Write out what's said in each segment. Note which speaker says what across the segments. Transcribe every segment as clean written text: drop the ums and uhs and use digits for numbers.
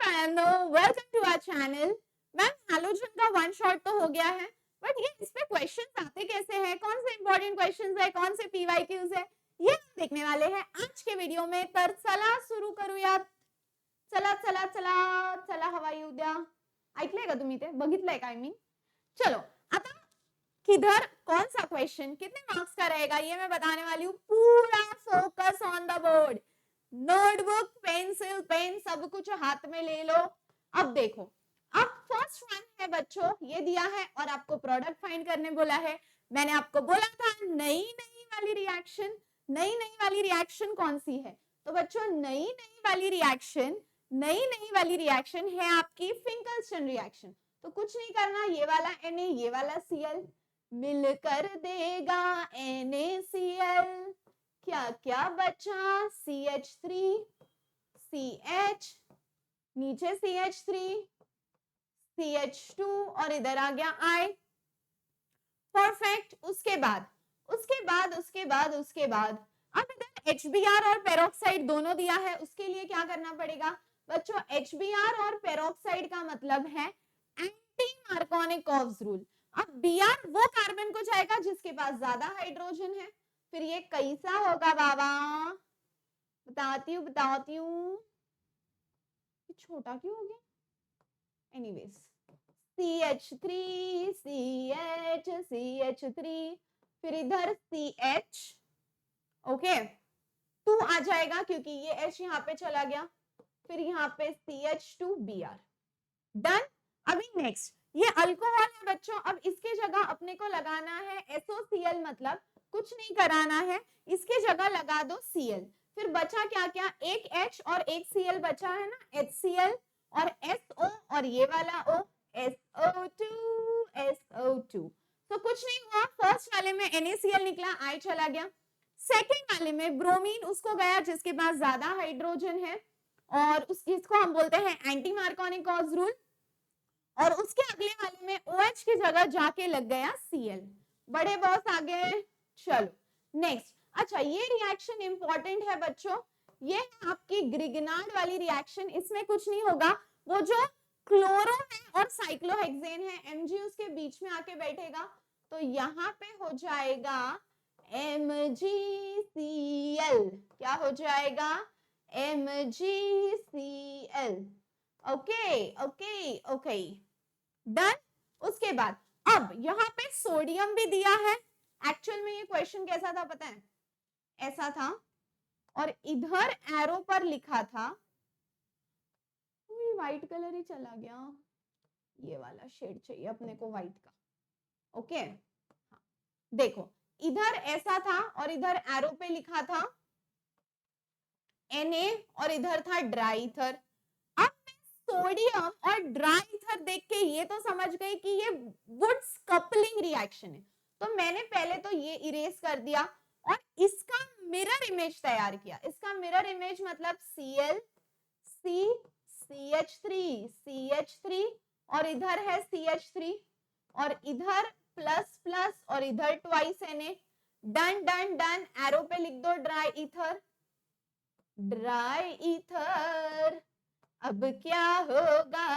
Speaker 1: Welcome to our channel. Ma'am halogen का one shot तो हो गया है, बट ये इस पे क्वेश्चंस आते कैसे हैं, कौन से इंपॉर्टेंट क्वेश्चंस है, कौन से पीवाईक्यूज है, ये हम देखने वाले हैं आज के व्हिडिओ में। तर चला सुरू करूया। चला चला चला चला हवा येऊ द्या। ऐकलंय का तुम्ही ते, बघितलंय का? I mean चलो आता किधर कौन सा क्वेश्चन कितने मार्क्स का रहेगा ये मैं बताने वाली हूँ। पूरा focus on the board, notebook pencil pen सब कुछ हाथ में ले लो। अब देखो, अब फर्स्ट वन है बच्चों, ये दिया है और आपको प्रोडक्ट फाइंड करने बोला है। मैंने आपको बोला था नई नई वाली रिएक्शन, नई नई वाली रिएक्शन कौन सी है? तो बच्चों नई नई वाली रिएक्शन है आपकी फिंकलस्टन रिएक्शन। तो कुछ नहीं करना, ये वाला Na ये वाला Cl मिलकर देगा NaCl। क्या क्या बचा? CH3 CH, नीचे CH3 CH2 और इधर आ गया I। परफेक्ट। उसके बाद अब इधर HBr और पेरोक्साइड दोनों दिया है, उसके लिए क्या करना पड़ेगा बच्चों? HBr और पेरोक्साइड का मतलब है एंटी मार्कोनिकॉव्स रूल। अब Br वो कार्बन को जाएगा जिसके पास ज्यादा हाइड्रोजन है। फिर ये कैसा होगा बाबा? बताती हूँ। छोटा क्यों हो गया? एनीवेज CH3 CH3 फिर इधर CH, ओके 2 आ जाएगा क्योंकि ये H यहाँ पे चला गया। फिर यहाँ पे CH2Br। डन। अभी नेक्स्ट ये अल्कोहल है बच्चों। अब इसके जगह अपने को लगाना है SOCl, मतलब कुछ नहीं कराना है, इसके जगह लगा दो Cl। फिर बचा क्या क्या? एक H और एक Cl बचा है ना, HCl और SO और ये वाला O SO2। तो कुछ नहीं हुआ, फर्स्ट वाले में NaCl निकला, I चला गया। सेकेंड वाले में ब्रोमीन उसको गया जिसके पास ज्यादा हाइड्रोजन है और इसको हम बोलते हैं एंटी मार्कोनिकॉव्स रूल। और उसके अगले वाले में OH की जगह जाके लग गया Cl। बड़े बॉस आ गए। चलो नेक्स्ट। अच्छा ये रिएक्शन इंपॉर्टेंट है बच्चों, ये है आपकी ग्रिगनार्ड वाली रिएक्शन। इसमें कुछ नहीं होगा, वो जो क्लोरो है और साइक्लोहेक्सेन है, Mg उसके बीच में आके बैठेगा तो यहाँ पे हो जाएगा MgCl। क्या हो जाएगा? MgCl। Okay done. उसके बाद अब यहाँ पे सोडियम भी दिया है। एक्चुअल में ये क्वेश्चन कैसा था पता है? ऐसा था और इधर एरो पर लिखा था, व्हाइट कलर ही चला गया, ये वाला शेड चाहिए अपने को व्हाइट का। ओके देखो इधर ऐसा था और इधर एरो पे लिखा था Na और इधर था ड्राई ईथर। अब सोडियम और ड्राई ईथर देख के ये तो समझ गई कि ये वुड्स कपलिंग रिएक्शन है, तो मैंने पहले तो ये इरेज कर दिया और इसका मिरर इमेज तैयार किया। इसका मिरर इमेज मतलब Cl C CH3 और इधर है CH3 और इधर प्लस प्लस और इधर twice Na। Done done done. Arrow पे लिख दो ड्राई ईथर। अब क्या होगा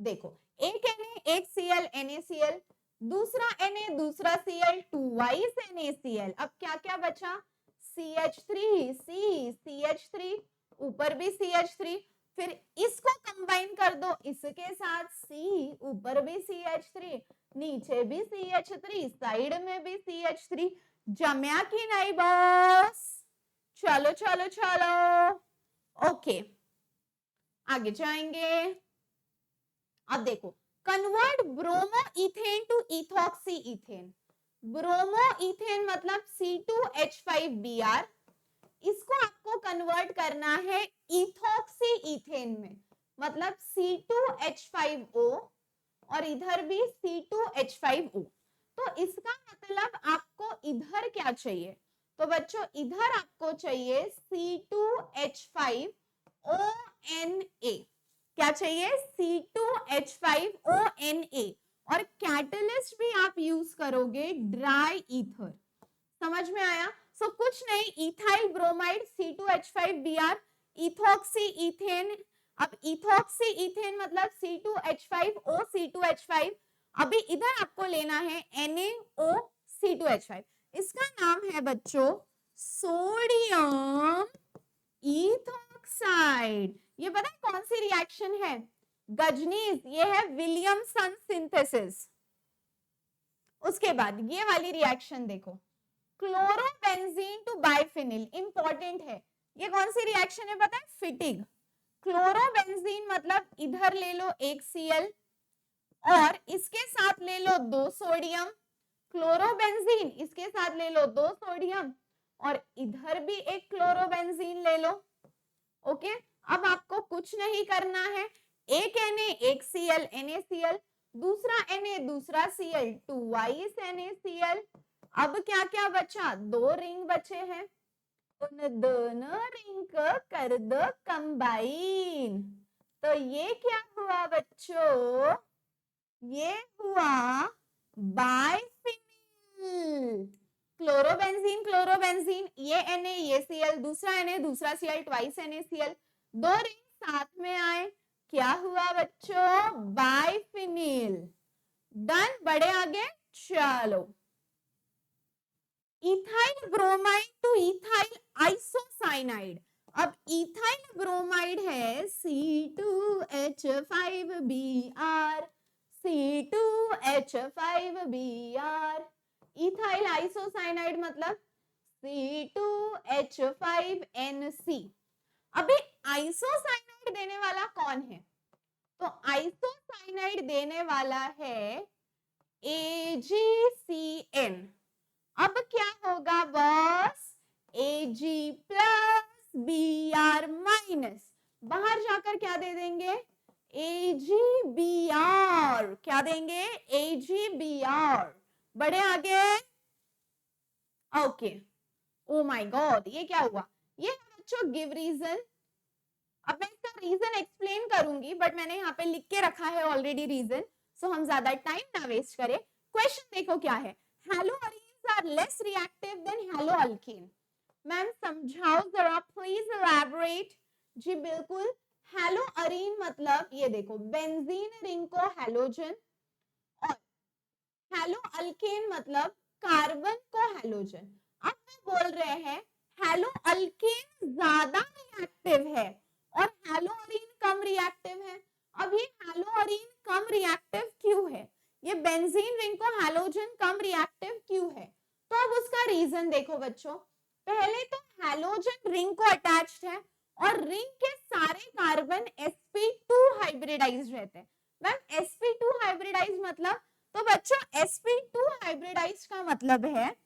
Speaker 1: देखो, एक Na एक Cl NaCl, दूसरा Na दूसरा Cl, ट्वाइस NaCl। अब क्या क्या बचा? CH3 C CH3, ऊपर भी CH3, फिर इसको कंबाइन कर दो इसके साथ C, ऊपर भी CH3 नीचे भी CH3 साइड में भी CH3। जमया कि नहीं बॉस? चलो चलो चलो ओके आगे जाएंगे। अब देखो convert bromoethane to ethoxyethane. Bromoethane मतलब C2H5Br, इसको आपको कन्वर्ट करना है इथॉक्सी इथेन में, मतलब C2H5O और इधर भी C2H5O। तो इसका मतलब आपको इधर क्या चाहिए? तो बच्चों इधर आपको चाहिए C2H5ONa। क्या चाहिए? C2H5ONa और कैटलिस्ट भी आप यूज करोगे ड्राई ईथर। समझ में आया? सो कुछ नहीं, ethyl bromide C2H5Br, ethoxy ethane, अब इथॉक्सी इथेन मतलब C2H5O C2H5, अभी इधर आपको लेना है NaO C2H5, इसका नाम है बच्चों सोडियम इथॉक्साइड। ये पता है कौन सी रिएक्शन है? गजनीज, ये है विलियमसन सिंथेसिस। उसके बाद ये वाली रिएक्शन देखो, क्लोरोबेंजीन टू बाइफिनिल, इंपॉर्टेंट है। ये कौन सी रिएक्शन है पता है? फिटिग। क्लोरोबेंजीन मतलब इधर ले लो एक Cl और इसके साथ ले लो 2 सोडियम, क्लोरोबेंजीन इसके साथ ले लो 2 सोडियम और इधर भी एक क्लोरोबेंजीन ले लो। ओके, अब आपको कुछ नहीं करना है, एक Na एक Cl NaCl, दूसरा Na दूसरा Cl 2 NaCl। अब क्या क्या बचा? 2 रिंग बचे हैं, उन दोनों रिंग को कर दो कंबाइन। तो ये क्या हुआ बच्चों? ये हुआ बाइफिनिल। क्लोरोबेंजीन क्लोरोबेंजीन, ये Na ये Cl, दूसरा Na दूसरा Cl 2 NaCl, 2 रिंग साथ में आए, क्या हुआ बच्चों? बाइफिनिल। डन, बढ़े आगे, चलो। Ethyl bromide two ethyl isocyanide, अब इथाइल ब्रोमाइड है C2H5Br C2H5Br, इथाइल आइसोसाइनाइड मतलब C2H5NC। अभी आइसोसाइनाइड देने वाला कौन है? तो आइसोसाइनाइड देने वाला है AgCN। अब क्या होगा boss? Ag plus Br minus, बाहर जाकर क्या दे देंगे? AgBr, क्या देंगे? AgBr। बढ़े आगे, ओके। ओ माय गॉड, ये क्या हुआ? ये बच्चों गिव रीजन। अब मैं इसका रीजन एक्सप्लेन करूंगी, बट मैंने यहाँ पे लिख के रखा है ऑलरेडी रीजन, सो हम ज्यादा टाइम ना वेस्ट करें। क्वेश्चन देखो क्या है, haloarenes are less reactive than haloalkane. Ma'am समझाओ जरा, प्लीज एलैबोरेट। जी बिल्कुल, हैलोअरीन मतलब ये देखो बेंजीन रिंग को हैलोजन, और हैलोअल्केन मतलब कार्बन को हैलोजन। अब वो बोल रहे हैं हैलोअल्केन ज्यादा रिएक्टिव है और हैलोअरीन कम रिएक्टिव है। अब ये हैलोअरीन कम रिएक्टिव क्यों है? ये बेंजीन रिंग को हैलोजन कम रिएक्टिव क्यों है? तो अब उसका रीजन देखो बच्चों, पहले तो हैलोजन रिंग को अटैच्ड है और रिंग के सारे कार्बन sp2 हाइब्रिडाइज्ड रहते हैं। मैम sp2 हाइब्रिडाइज्ड मतलब, तो बच्चों sp2 हाइब्रिडाइज्ड का मतलब है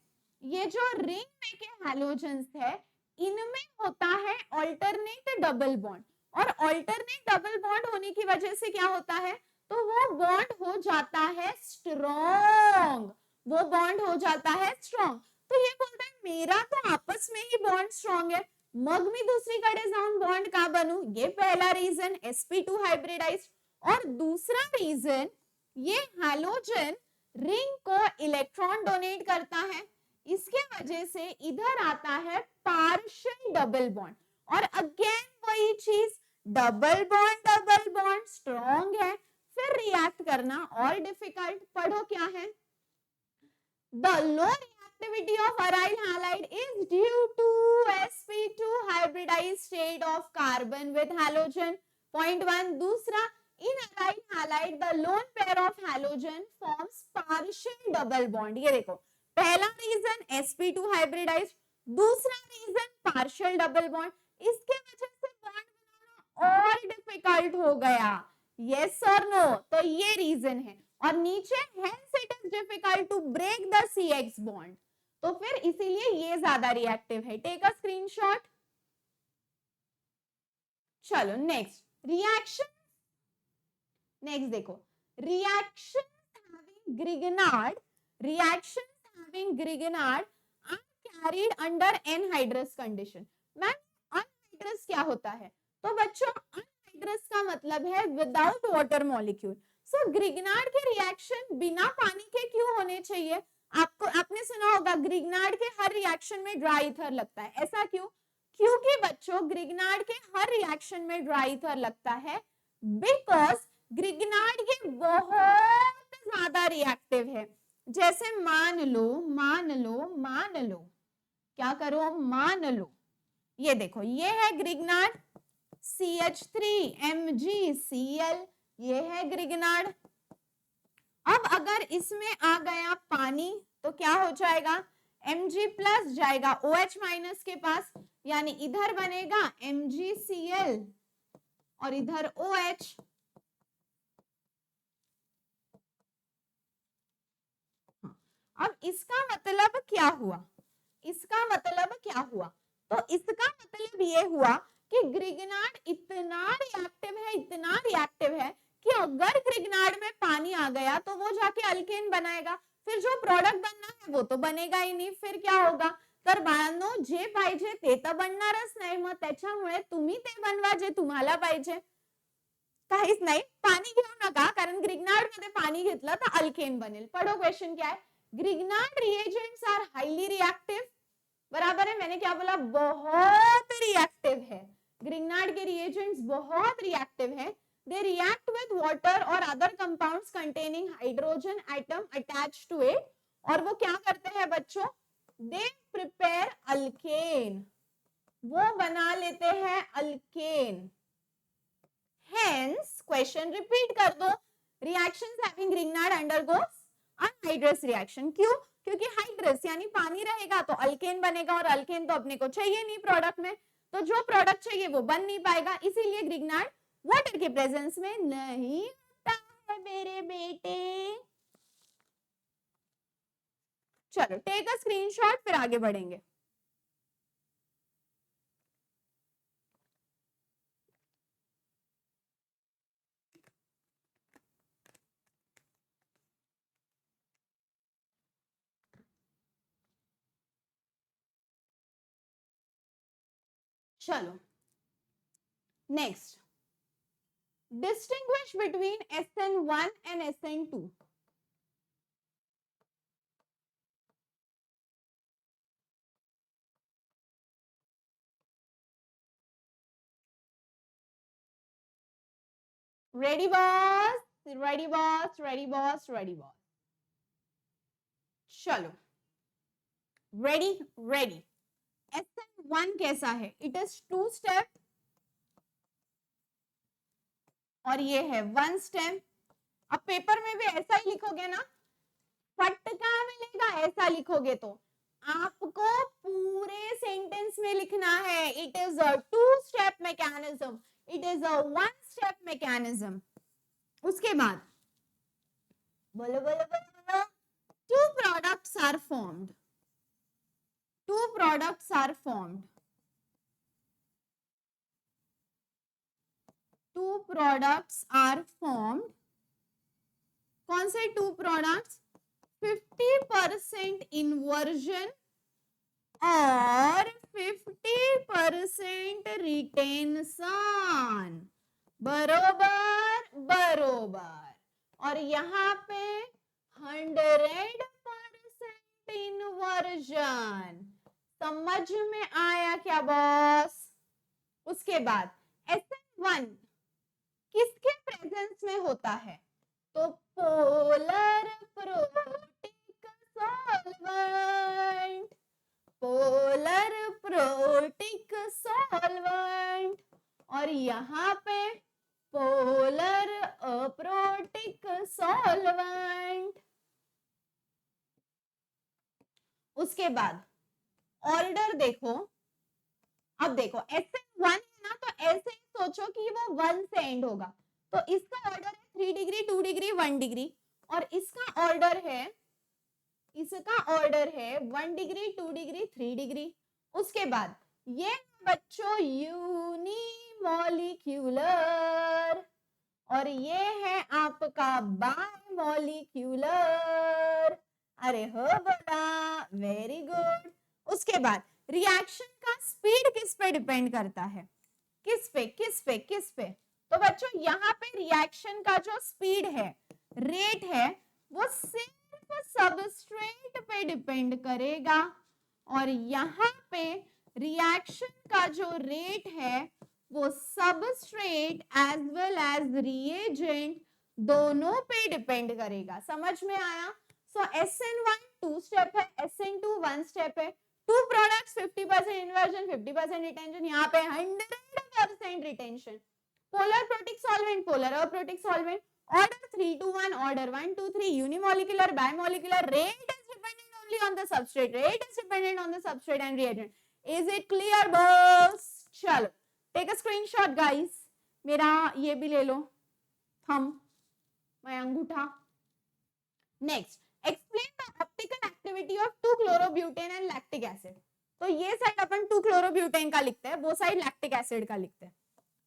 Speaker 1: ये जो रिंग में के हैलोजेंस है इनमें होता है अल्टरनेट डबल बॉन्ड, और अल्टरनेट डबल बॉन्ड होने की वजह से क्या होता है? तो वो बॉन्ड हो जाता है स्ट्रॉन्ग, वो बॉन्ड हो जाता है स्ट्रॉन्ग। तो ये बोलता है मेरा तो आपस में ही बॉन्ड स्ट्रॉन्ग है, मग मी दुसरीकडे जाऊन बॉन्ड का बनू? ये पहला रीजन sp2 हाइब्रिडाइज्ड। और दूसरा रीजन, ये हैलोजन रिंग को इलेक्ट्रॉन डोनेट करता है, इसके वजह से इधर आता है पार्शियल डबल बॉन्ड, और अगेन वही चीज, डबल बॉन्ड स्ट्रॉन्ग है, फिर रिएक्ट करना और डिफिकल्ट। पढ़ो क्या है? The low reactivity of aryl halide is due to sp2 hybridized state of carbon with halogen. Point 1. दूसरा, in aryl halide the lone pair of halogen forms partial double bond. ये देखो, पहला reason sp2 hybridized, दूसरा reason partial double bond, इसके वजह से bond बनाना और difficult हो गया। yes or no? तो ये रीजन है। और नीचे hence it is difficult to break the CX bond, तो फिर इसीलिए ये ज्यादा रिएक्टिव है। Take a screenshot. चलो नेक्स्ट रिएक्शन, नेक्स्ट देखो, reactions having Grignard are carried under anhydrous condition. Ma'am anhydrous क्या होता है? तो बच्चों अनहाइड्रस का मतलब है without water molecule. So Grignard के रिएक्शन बिना पानी के क्यों होने चाहिए? आपने सुना होगा ग्रिग्नार्ड के हर रिएक्शन में ड्राई ईथर लगता है, ऐसा क्यों? क्योंकि बच्चों ग्रिग्नार्ड के हर रिएक्शन में ड्राई ईथर लगता है, बिकॉज ग्रिग्नार्ड ये बहुत ज्यादा रिएक्टिव है। जैसे मान लो क्या करो, मान लो ये देखो, ये है ग्रिग्नार्ड CH3MgCl, ये है ग्रिग्नार्ड। अब अगर इसमें आ गया पानी तो क्या हो जाएगा, Mg प्लस जाएगा OH माइनस के पास, यानी इधर बनेगा MgCl और इधर OH। अब इसका मतलब क्या हुआ, इसका मतलब क्या हुआ, तो इसका मतलब ये हुआ कि ग्रिग्नार्ड इतना रिएक्टिव है कि अगर ग्रिग्नार्ड में पानी आ गया तो वो जाके अल्केन बनाएगा, फिर जो प्रोडक्ट बनना है वो तो बनेगा ही नहीं, फिर क्या होगा, तर बाळांनो जे पाहिजे ते तर बनणारच नाही, मग त्याच्यामुळे तुम्ही ते बनवा जे तुम्हाला पाहिजे, काहीच नाही, पाणी घेऊ नका, कारण ग्रिग्नार्ड मध्ये पाणी घेतलं तर अल्केन बनेल। पढ़ो क्वेश्चन क्या है, Grignard reagents are highly reactive, बराबर है, मैंने क्या बोला, बहुत रिएक्टिव है, ग्रिग्नार्ड के रिएजेंट्स बहुत रिएक्टिव है, they react with water or other compounds containing hydrogen atom attached to it, और वो क्या करते हैं बच्चों, they prepare alkane, वो बना लेते हैं अल्केन। Hence question repeat कर दो, reactions having grignard undergoes anhydrous reaction, क्यों, क्योंकि हाइड्रस यानी पानी रहेगा तो अल्केन बनेगा, और अल्केन तो अपने को चाहिए नहीं प्रोडक्ट में, तो जो प्रोडक्ट चाहिए वो बन नहीं पाएगा, इसीलिए ग्रिग्नार्ड वाटर के प्रेजेंस में नहीं होता है मेरे बेटे। चलो टेक अ स्क्रीनशॉट, फिर आगे बढ़ेंगे। चलो next, distinguish between SN1 and SN2। Ready boss, ready boss, ready boss, ready boss, चलो रेडी रेडी। SN1 कैसा है, इट इज 2 स्टेप और ये है 1 स्टेप। अब पेपर में भी ऐसा ही लिखोगे ना, फटका मिलेगा, ऐसा लिखोगे तो आपको पूरे सेंटेंस में लिखना है, it is a 2 step mechanism, it is a 1 step mechanism. उसके बाद बोलो बोलो बोलो, 2 products are formed, 2 products are formed, 2 products are formed। कौन से 2 products, 50% inversion और 50% retention, बरोबर बरोबर, और यहाँ पे 100% इन्वर्जन। समझ में आया क्या बॉस? उसके बाद SN1 किसके प्रेजेंस में होता है, तो polar protic solvent, polar protic solvent, और यहाँ पे पोलर अप्रोटिक सॉल्वेंट। उसके बाद ऑर्डर देखो, अब देखो SN1 है ना, तो ऐसे सोचो कि वो 1 से एंड होगा, तो इसका ऑर्डर है 3 डिग्री 2 डिग्री 1 डिग्री, और इसका ऑर्डर है 1 डिग्री 2 डिग्री 3 डिग्री। उसके बाद ये बच्चों यूनिमॉलिक्यूलर, और ये है आपका बायमॉलिक्यूलर। अरे हो बोला, वेरी गुड। उसके बाद रिएक्शन का स्पीड किस पे डिपेंड करता है, किस पे किस पे किस पे, तो बच्चों यहाँ पे रिएक्शन का जो स्पीड है, रेट है, वो सिर्फ सबस्ट्रेट पे डिपेंड करेगा, और यहाँ पे रिएक्शन का जो रेट है वो substrate as well as reagent दोनों पे डिपेंड करेगा। समझ में आया? सो SN1 2 स्टेप है, SN2 1 स्टेप है, 2 प्रोडक्ट्स 50% इन्वर्जन 50% रिटेंशन, यहाँ पे 100% retention. Polar protic solvent, polar aprotic solvent, order 3 to 1, order 1 to 3, unimolecular, bimolecular, rate is dependent only on the substrate, rate is dependent on the substrate and reagent. Is it clear boss? चलो take a screenshot guys, मेरा ये भी ले लो thumb, मैं अंगूठा। Next, explain the optical activity of 2-chlorobutane and lactic acid. तो ये side अपन 2-chlorobutane का लिखते हैं, वो साइड lactic acid का लिखते हैं।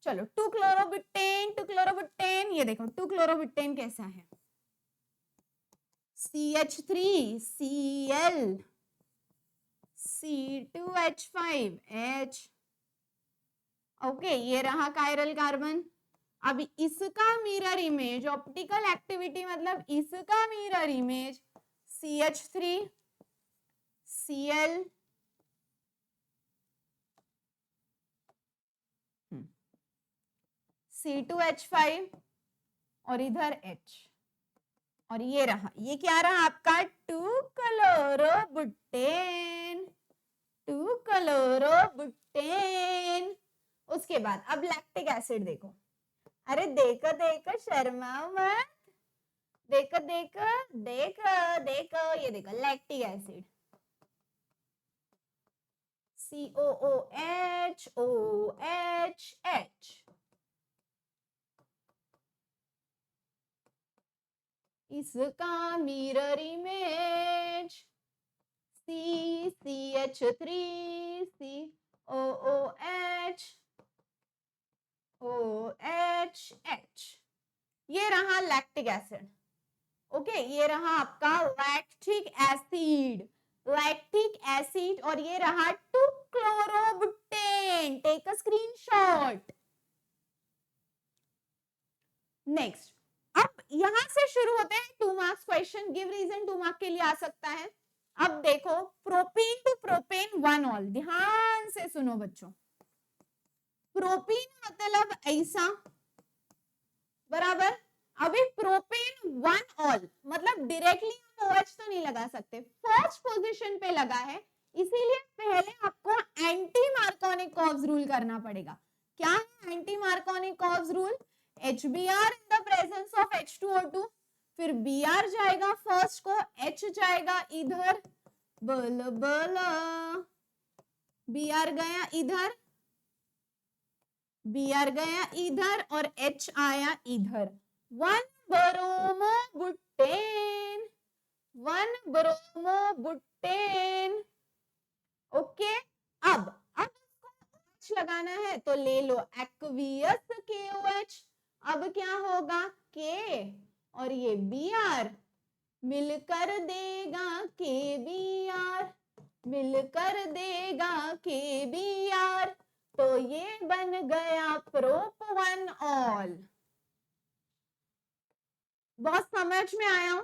Speaker 1: चलो 2-chlorobutane, ये देखो 2-chlorobutane कैसा है, CH3Cl C2H5H, ओके, ये रहा कायरल कार्बन। अब इसका मिरर इमेज, ऑप्टिकल एक्टिविटी मतलब इसका मिरर इमेज CH3Cl C2H5 और इधर H, और ये रहा, ये क्या रहा आपका 2-chlorobutane, 2-chlorobutane। उसके बाद अब लैक्टिक एसिड देखो, अरे देखो देखो शर्माओ मत, देखो देखो देखो देखो, ये देखो लैक्टिक एसिड COOH, इसका मिरर इमेज CH3COOH OHH, ये रहा लैक्टिक एसिड। ओके, ये रहा आपका लैक्टिक एसिड, लैक्टिक एसिड, और ये रहा 2-chlorobutane। Take a screenshot. Next, अब यहां से शुरू होते हैं 2 marks question, give reason 2 mark के लिए आ सकता है। अब देखो प्रोपीन टू प्रोपेन 1 ऑल, ध्यान से सुनो बच्चों, प्रोपीन मतलब ऐसा, बराबर। अभी प्रोपेन 1 ऑल मतलब डायरेक्टली हम OH तो नहीं लगा सकते, फर्स्ट पोजीशन पे लगा है, इसीलिए पहले आपको एंटी मार्कोनिक कर्व्स रूल करना पड़ेगा। क्या है anti Markovnikov curves rule? HBr in the presence of H2O2, फिर Br जाएगा फर्स्ट को, H जाएगा इधर, बल बल, Br गया इधर, Br गया इधर, और H आया इधर, 1 ब्रोमोबुटेन, 1 ब्रोमोबुटेन। ओके, अब इसको OH लगाना है तो ले लो एक्वियस KOH। अब क्या होगा, K और ये Br मिलकर देगा KBr, मिलकर देगा KBr, तो ये बन गया प्रोप 1 ऑल। बहुत समझ में आया?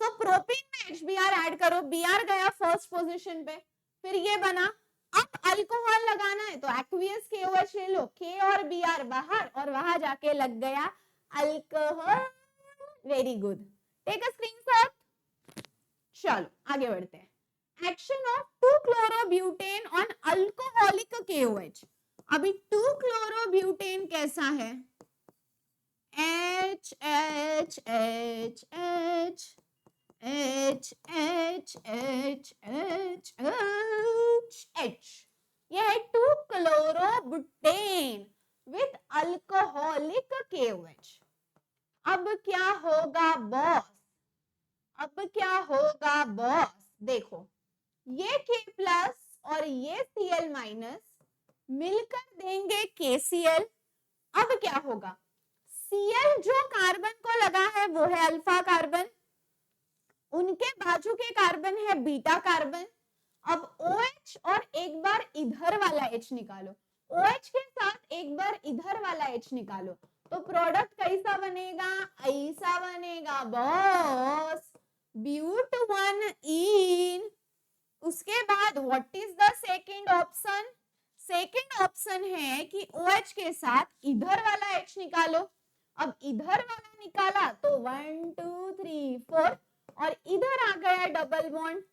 Speaker 1: तो प्रोपीन में HBr ऐड करो, Br गया फर्स्ट पोजीशन पे, फिर ये बना। अब अल्कोहल लगाना है तो एक्वियस KOH ले लो, K और Br बाहर, और वहां जाके लग गया alcohol. Very good, take a screenshot. चलो आगे बढ़ते हैं। Action of 2-chlorobutane on alcoholic KOH। अभी 2-chlorobutane कैसा है, H H H H H H H H H H, यह है 2-chlorobutane विथ अल्कोहलिक KOH। अब क्या होगा बॉस, अब क्या होगा बॉस, देखो ये K प्लस और ये Cl माइनस मिलकर देंगे KCl। अब क्या होगा, Cl जो कार्बन को लगा है वो है अल्फा कार्बन, उनके बाजू के कार्बन है बीटा कार्बन। अब OH और एक बार इधर वाला H निकालो, OH के साथ एक बार इधर वाला H निकालो, तो प्रोडक्ट कैसा बनेगा, ऐसा बनेगा बॉस, ब्यूट 1 इन। उसके बाद what is the second option, option है कि OH के साथ इधर वाला H निकालो। अब इधर वाला निकाला तो 1 2 3 4 और इधर आ गया डबल बॉन्ड,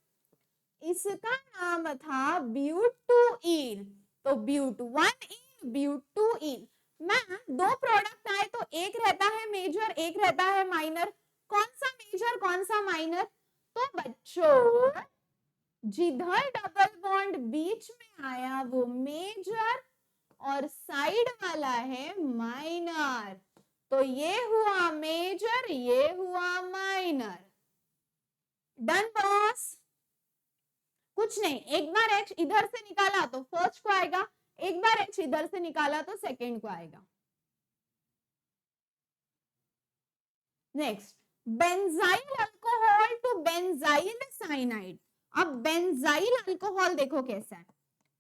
Speaker 1: इसका नाम था ब्यूटूइन। तो ब्यूट1इन ब्यूटूइन में दो प्रोडक्ट आए तो एक रहता है मेजर एक रहता है माइनर। कौन सा मेजर कौन सा माइनर? तो बच्चों जिधर डबल बॉन्ड बीच में आया वो मेजर और साइड वाला है माइनर, तो ये हुआ मेजर ये हुआ माइनर। Done boss? कुछ नहीं, एक बार H इधर से निकाला तो फर्स्ट को आएगा, एक बार H इधर से निकाला तो सेकेंड को आएगा। Next, benzyl alcohol to benzyl cyanide. अब बेंजाइल अल्कोहल देखो कैसा है।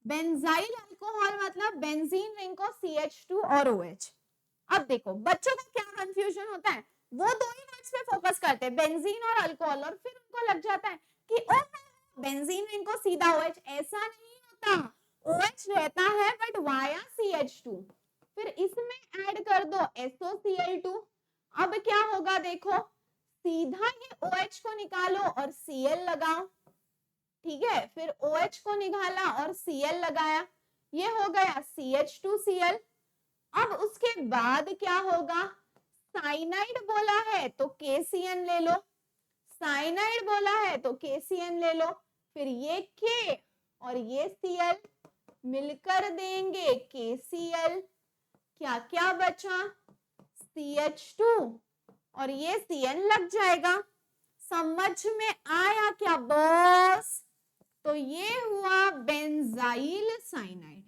Speaker 1: बेंजाइल अल्कोहल मतलब बेंजीन रिंग को CH2 और OH। अब देखो बच्चों को क्या कंफ्यूजन होता है, वो दो ही वर्ड्स पे फोकस करते हैं बेंजीन और अल्कोहल, और फिर उनको लग जाता है कि ओ बेंजीन रिंग को सीधा OH। ऐसा नहीं होता, OH रहता है बट वाया CH2, फिर इसमें ऐड कर दो SOCl2। अब क्या होगा देखो, सीधा ये OH को निकालो और Cl लगाओ, ठीक है, फिर OH को निकाला और Cl लगाया, ये हो गया CH2Cl। अब उसके बाद क्या होगा, साइनाइड बोला है तो KCN ले लो, साइनाइड बोला है तो KCN ले लो, फिर ये K और ये Cl मिलकर देंगे KCl। क्या क्या बचा, CH2 और ये CN लग जाएगा। समझ में आया क्या बॉस? तो ये हुआ बेंजाइल साइनाइड।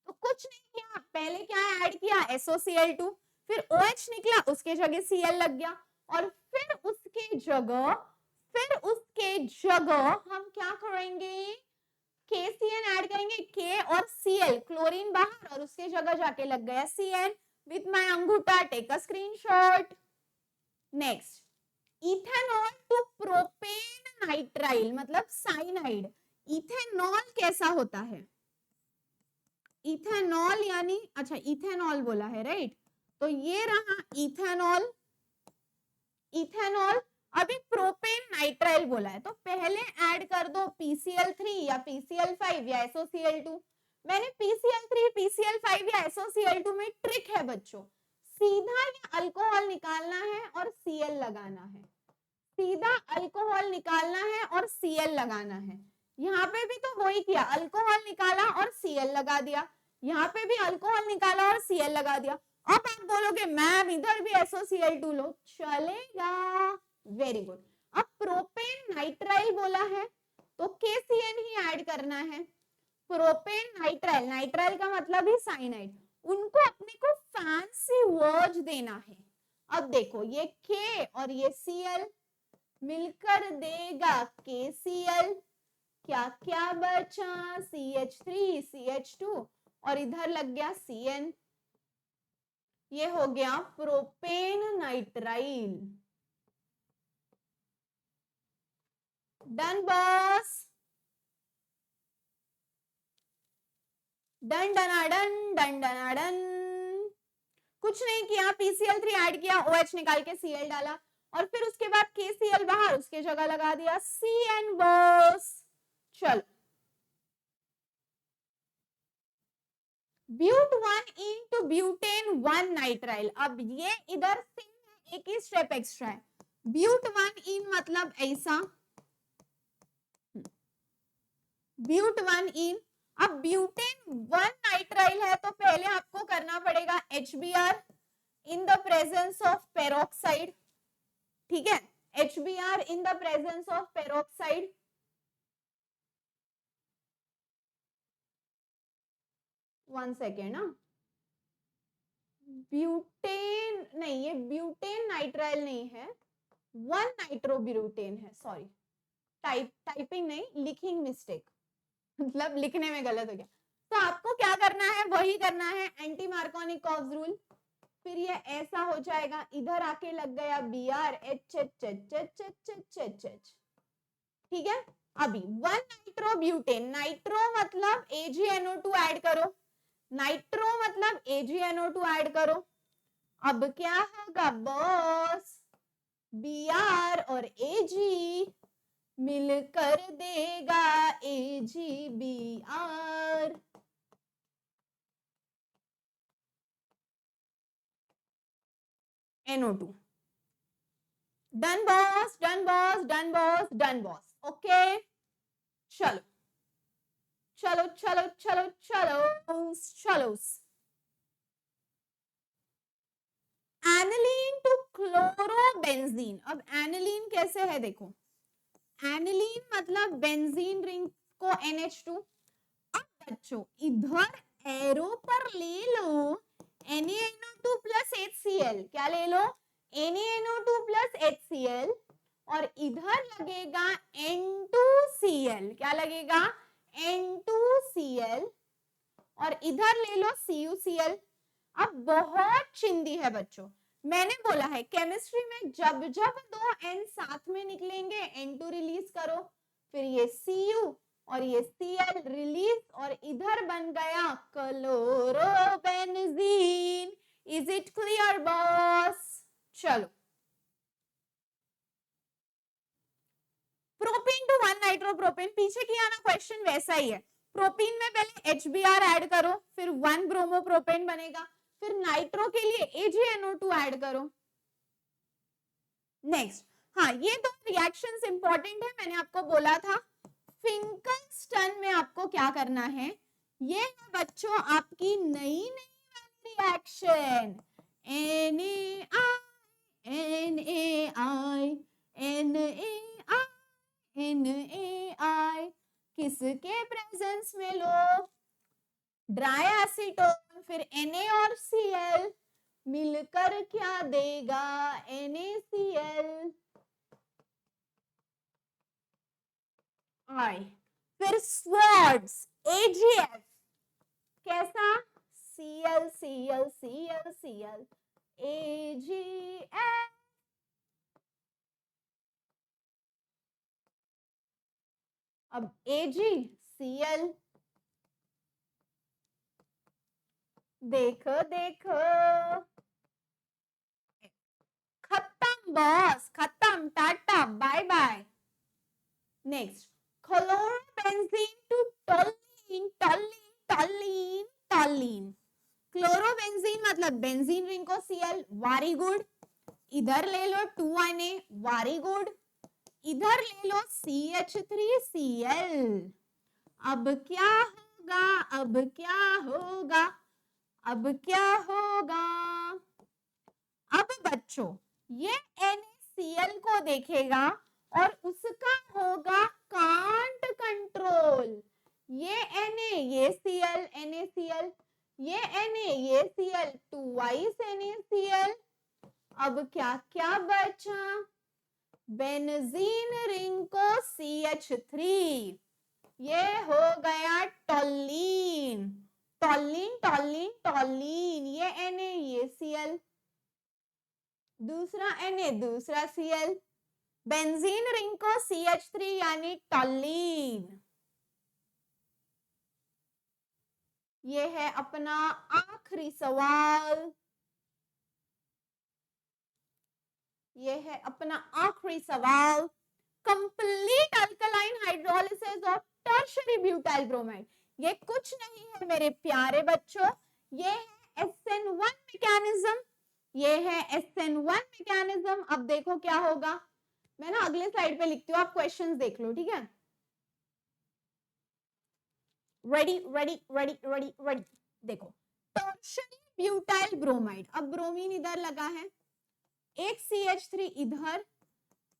Speaker 1: तो कुछ नहीं किया, पहले क्या ऐड किया SOCl2, फिर OH निकला उसके जगह Cl लग गया, और फिर उसके जगह हम क्या करेंगे, KCN ऐड करेंगे, K और Cl क्लोरीन बाहर और उसके जगह जाके लग गया CN। विथ माय अंगूठा take a screenshot. Next, ethanol to propane nitrile मतलब साइनाइड। इथेनॉल कैसा होता है, इथेनॉल यानी अच्छा इथेनॉल बोला है राइट, तो ये रहा इथेनॉल। इथेनॉल अभी प्रोपेन नाइट्राइल बोला है तो पहले ऐड कर दो PCl3 या PCl5 या SOCl2। मैंने PCl3 PCl5 या SOCl2 में ट्रिक है बच्चों, सीधा ये अल्कोहल निकालना है और Cl लगाना है, सीधा अल्कोहल निकालना है और Cl लगाना है। यहाँ पे भी तो वही किया, अल्कोहल निकाला और Cl लगा दिया, यहाँ पे भी अल्कोहल निकाला और Cl लगा दिया। अब आप बोलोगे मैम इधर भी SOCl2 लो, चलेगा, वेरी गुड। अब प्रोपेन नाइट्राइल बोला है तो KCN ही ऐड करना है। प्रोपेन नाइट्राइल, नाइट्राइल का मतलब ही साइनाइड, उनको अपने को फैंसी वर्ड देना है। अब देखो ये K और ये Cl मिलकर देगा KCl। क्या क्या बचा, CH3 CH2 और इधर लग गया CN, ये हो गया propane nitrile. Done boss? Done डनाडन डन डनाडन। कुछ नहीं किया, PCl3 ऐड किया, OH निकाल के Cl डाला और फिर उसके बाद KCl बाहर उसके जगह लगा दिया CN बॉस। चलो, ब्यूट1इन टू ब्यूटेन 1 नाइट्राइल। अब ये इधर से एक ही स्टेप एक्स्ट्रा है, ब्यूट1इन मतलब ऐसा, ब्यूट1इन। अब ब्यूटेन 1 नाइट्राइल है तो पहले आपको करना पड़ेगा HBr in the presence of peroxide, ठीक है, HBr in the presence of peroxide. One second ना, ब्यूटेन नहीं, ये ब्यूटेन नाइट्राइल नहीं है, 1 नाइट्रोब्यूटेन है, सॉरी, टाइपिंग नहीं, लिखिंग मिस्टेक, मतलब लिखने में गलत हो गया। तो आपको क्या करना है, वही करना है, एंटी मार्कोनिकॉव्स रूल, फिर ये ऐसा हो जाएगा, इधर आके लग गया Br H, ठीक है। अभी 1 नाइट्रोब्यूटेन, नाइट्रो मतलब AgNO2 ऐड करो, नाइट्रो मतलब AgNO2 ऐड करो। अब क्या होगा बॉस, Br और Ag मिलकर देगा AgBr। NO2 done boss, done boss, done boss, done boss. Okay चलो चलो चलो चलो चलो चलो। Aniline to chlorobenzene. अब एनिलीन कैसे है देखो, एनिलीन मतलब बेंजीन रिंग को NH2। अब बच्चों इधर एरो पर ले लो NaNO2 प्लस HCl, क्या ले लो NaNO2 प्लस HCl, और इधर लगेगा N2Cl, क्या लगेगा N2Cl, और इधर ले लो CuCl। अब बहुत चिंदी है बच्चों, मैंने बोला है केमिस्ट्री में जब जब दो N साथ में निकलेंगे N2 रिलीज करो, फिर ये Cu और ये Cl रिलीज, और इधर बन गया chlorobenzene. Is it clear boss? चलो प्रोपीन टू 1 नाइट्रोप्रोपेन, पीछे किया ना क्वेश्चन वैसा ही है। प्रोपीन में पहले HBr ऐड करो, फिर 1 ब्रोमोप्रोपेन बनेगा, फिर नाइट्रो के लिए AgNO2 ऐड करो। नेक्स्ट, हाँ ये दो रिएक्शंस इंपॉर्टेंट है, मैंने आपको बोला था फिंकलस्टन में आपको क्या करना है, ये है बच्चों आपकी नई नई रिएक्शन NaI NaI, किसके प्रेजेंस में लो, ड्राई एसीटोन, फिर Na और Cl मिलकर क्या देगा NaCl I, फिर स्वार्ट्स AgF कैसा Cl Cl Cl Cl AgF, अब AgCl देखो देखो, खत्म बॉस, खत्म, tata bye bye. Next, chlorobenzene to toluene, toluene toluene toluene. Chlorobenzene मतलब बेंजीन रिंग को Cl, वेरी गुड, इधर ले लो 2Na, वेरी गुड, इधर ले लो CH3Cl। अब क्या होगा, अब क्या होगा, अब क्या होगा, अब बच्चों ये NaCl को देखेगा और उसका होगा कांट कंट्रोल, ये Na ये Cl NaCl, ये Na ये Cl, twice NaCl। अब क्या क्या बचा, बेंजीन रिंग को CH3, ये हो गया टोलीन, टोलीन टोलीन टोलीन, ये Na ये Cl, दूसरा Na दूसरा Cl, बेंजीन रिंग को CH3 यानी टोलीन। ये है अपना आखिरी सवाल, ये है अपना आखिरी सवाल, complete alkaline hydrolysis of tertiary butyl bromide. ये कुछ नहीं है मेरे प्यारे बच्चों, ये है SN1 मैकेनिज्म, ये है SN1 मैकेनिज्म। अब देखो क्या होगा, मैं ना अगले स्लाइड पे लिखती हूँ, आप क्वेश्चंस देख लो, ठीक है। Ready ready ready ready ready, देखो टर्शियरी ब्यूटाइल ब्रोमाइड, अब ब्रोमीन इधर लगा है, एक CH3 इधर,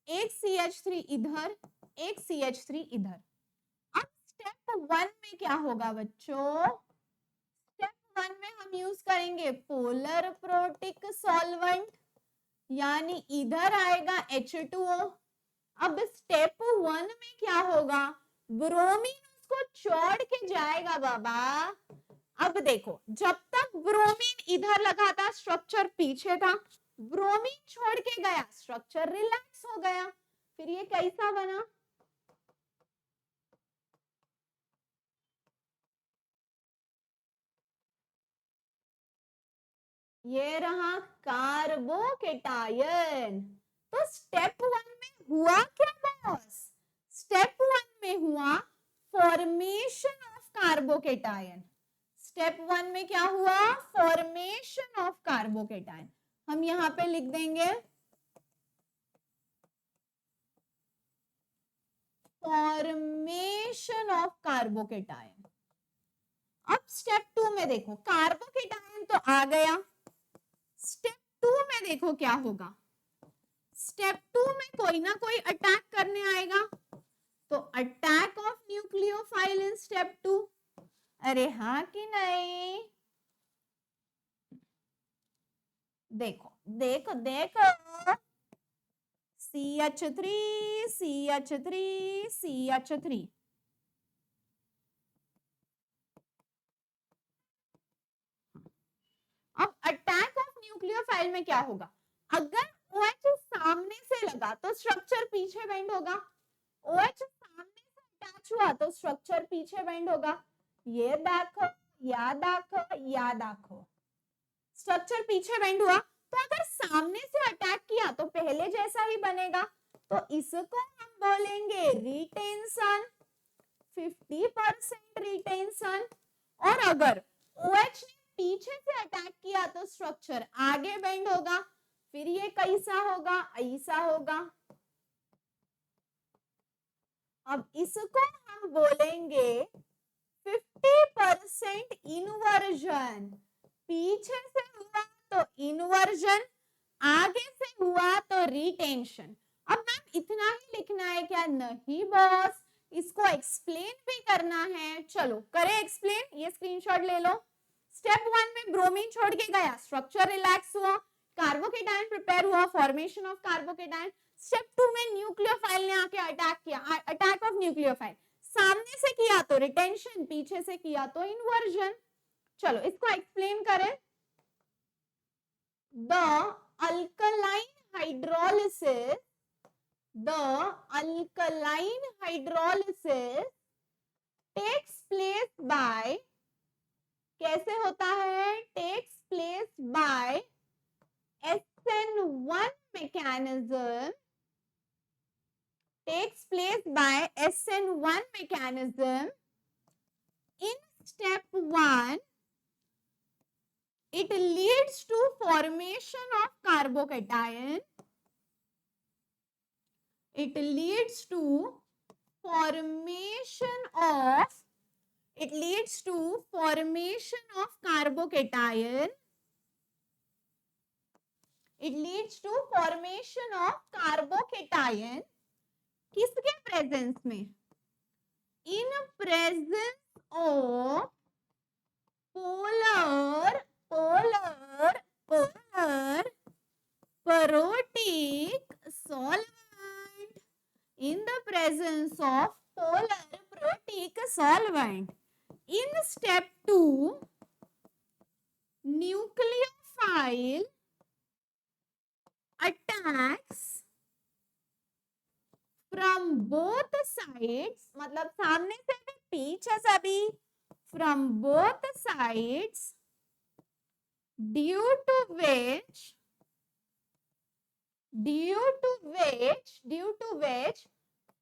Speaker 1: एक CH3 इधर, एक CH3 इधर। अब स्टेप 1 में क्या होगा बच्चों, स्टेप 1 में हम यूज करेंगे पोलर प्रोटिक सॉल्वेंट, यानी इधर आएगा H2O। अब स्टेप 1 में क्या होगा, ब्रोमीन उसको छोड़ के जाएगा बाबा। अब देखो जब तक ब्रोमीन इधर लगा था स्ट्रक्चर पीछे था, ब्रोमीन छोड़ के गया स्ट्रक्चर रिलैक्स हो गया, फिर ये कैसा बना, ये रहा कार्बोकेटायन। तो स्टेप 1 में हुआ क्या बॉस? स्टेप 1 में हुआ फॉर्मेशन ऑफ कार्बोकेटायन। स्टेप 1 में क्या हुआ? Formation of carbocation. हम यहां पे लिख देंगे फॉर्मेशन ऑफ कार्बोकेटायन। अब स्टेप 2 में देखो, कार्बोकेटायन तो आ गया। स्टेप 2 में देखो क्या होगा। स्टेप 2 में कोई ना कोई अटैक करने आएगा, तो attack of nucleophile in step 2। अरे हाँ कि नहीं? देखो देखो देखो, CH3 CH3 CH3। अब अटैक ऑफ न्यूक्लियोफाइल में क्या होगा? अगर OH सामने से लगा तो स्ट्रक्चर पीछे बेंड होगा। OH सामने से अटैच हुआ तो स्ट्रक्चर पीछे बेंड होगा। ये देखो, या देखो, या देखो, स्ट्रक्चर पीछे बेंड हुआ। तो अगर सामने से अटैक किया तो पहले जैसा ही बनेगा। तो इसको हम बोलेंगे रिटेंशन, 50% रिटेंशन। और अगर OH ने पीछे से अटैक किया तो स्ट्रक्चर आगे बेंड होगा। फिर ये कैसा होगा? ऐसा होगा। अब इसको हम बोलेंगे 50% इन्वर्जन। पीछे से हुआ तो इन्वर्जन, आगे से हुआ तो रिटेंशन। अब मैम इतना ही लिखना है क्या? नहीं बॉस, इसको एक्सप्लेन भी करना है। चलो करें एक्सप्लेन। ये स्क्रीनशॉट ले लो। स्टेप 1 में ब्रोमीन छोड़ के गया, स्ट्रक्चर रिलैक्स हुआ, कार्बोकेटायन प्रिपेयर हुआ, फॉर्मेशन ऑफ कार्बोकेटायन। स्टेप 2 में न्यूक्लियोफाइल ने आके अटैक किया, अटैक ऑफ न्यूक्लियोफाइल। सामने से किया तो रिटेंशन, पीछे से किया तो इन्वर्जन। चलो इसको एक्सप्लेन करें। The alkaline hydrolysis, the alkaline hydrolysis takes place by, कैसे होता है? Takes place by SN1 mechanism, takes place by SN1 mechanism. In step 1, it leads to formation of carbocation. It leads to formation of, it leads to formation of carbocation. It leads to formation of carbocation. किसके presence में? In presence of polar polar polar protic solvent. In the presence of polar protic solvent. In step 2, nucleophile attacks from both sides, मतलब सामने से भी पीछे से भी, from both sides, due to which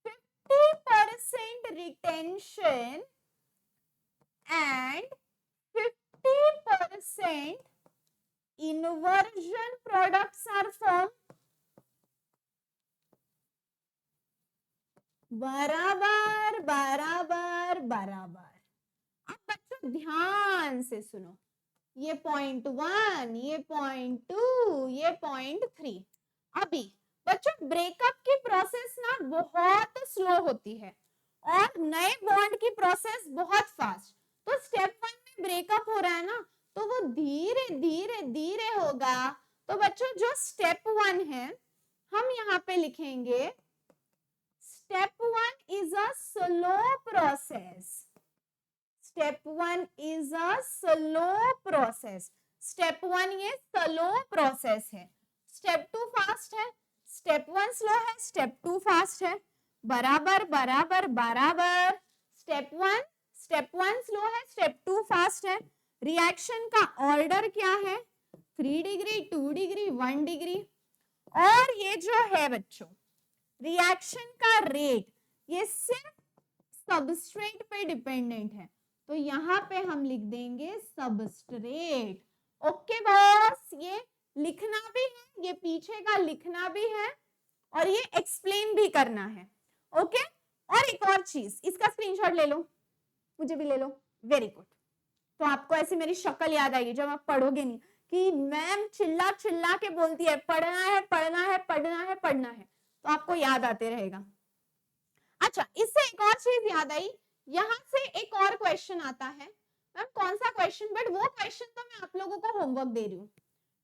Speaker 1: 50% retention and 50% inversion products are formed. बराबर बराबर बराबर। अब बच्चों ध्यान से सुनो, ये पॉइंट 1, ये पॉइंट 2, ये पॉइंट 3। अभी बच्चों ब्रेकअप की प्रोसेस ना बहुत स्लो होती है और नए बॉन्ड की प्रोसेस बहुत फास्ट। तो स्टेप 1 में ब्रेकअप हो रहा है ना, तो वो धीरे धीरे धीरे होगा। तो बच्चों जो स्टेप 1 है हम यहाँ पे लिखेंगे step 1 is a slow process. Step 1 is a slow process. Step 1 ये slow process है। Step 2 fast है। Step 1 slow है, Step 2 fast है। बराबर बराबर बराबर। Step 1 slow है, Step 2 fast है। रिएक्शन का ऑर्डर क्या है? 3 डिग्री, 2 डिग्री, 1 डिग्री। और ये जो है बच्चों रिएक्शन का रेट, ये सिर्फ सबस्ट्रेट पे डिपेंडेंट है, तो यहाँ पे हम लिख देंगे सबस्ट्रेट। ओके बॉस, ये लिखना भी है, ये पीछे का लिखना भी है और ये एक्सप्लेन भी करना है। ओके, और एक और चीज, इसका स्क्रीनशॉट ले लो, मुझे भी ले लो। Very good. तो आपको ऐसे मेरी शक्ल याद आएगी जब आप पढ़ोगे नहीं कि मैम चिल्ला चिल्ला के बोलती है पढ़ना है पढ़ना है पढ़ना है पढ़ना है, तो आपको याद आते रहेगा। अच्छा, इससे एक और चीज याद आई, यहां से एक और क्वेश्चन आता है। मैम कौन सा क्वेश्चन? बट वो क्वेश्चन तो मैं आप लोगों को होमवर्क दे रही हूँ,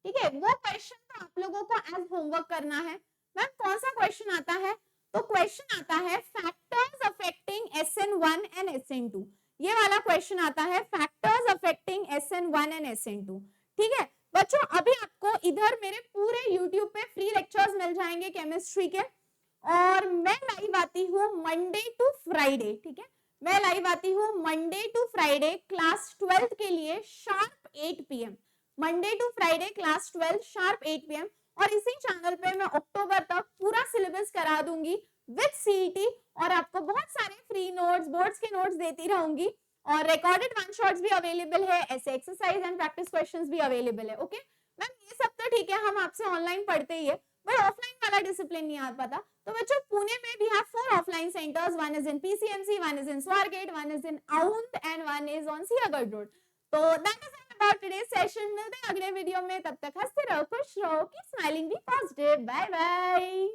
Speaker 1: ठीक है, वो क्वेश्चन तो आप लोगों को एज होमवर्क करना है। मैम कौन सा क्वेश्चन आता है? तो क्वेश्चन आता है factors affecting SN1 and SN2। ये वाला क्वेश्चन आता है factors affecting SN1 and SN2। ठीक है बच्चों, अभी आपको इधर मेरे पूरे YouTube पे फ्री लेक्चर्स मिल जाएंगे केमिस्ट्री के, और मैं लाइव आती हूँ मंडे टू फ्राइडे। ठीक है, मैं लाइव आती हूँ मंडे टू फ्राइडे क्लास 12 के लिए sharp 8 PM। Monday to Friday class 12 sharp 8 PM। और इसी चैनल पे मैं अक्टूबर तक पूरा सिलेबस करा दूंगी विद CET, और आपको बहुत सारे फ्री नोट्स, बोर्ड्स के नोट्स देती रहूंगी, और रिकॉर्डेड वन शॉट्स भी अवेलेबल है, ऐसे एक्सरसाइज एंड प्रैक्टिस क्वेश्चंस भी अवेलेबल है। ओके मैम, ये सब तो ठीक है, हम आपसे ऑनलाइन पढ़ते ही है, बट ऑफलाइन वाला डिसिप्लिन नहीं आ पाता। तो बच्चों पुणे में we have 4 offline centres, one is in PCMC, one is in Swargate, one is in Aundh and one is on Sinhagad road. तो that is all about today's session. मिलते हैं अगले वीडियो में, तब तक हंसते रहो, खुश रहो, keep smiling, be positive, bye bye.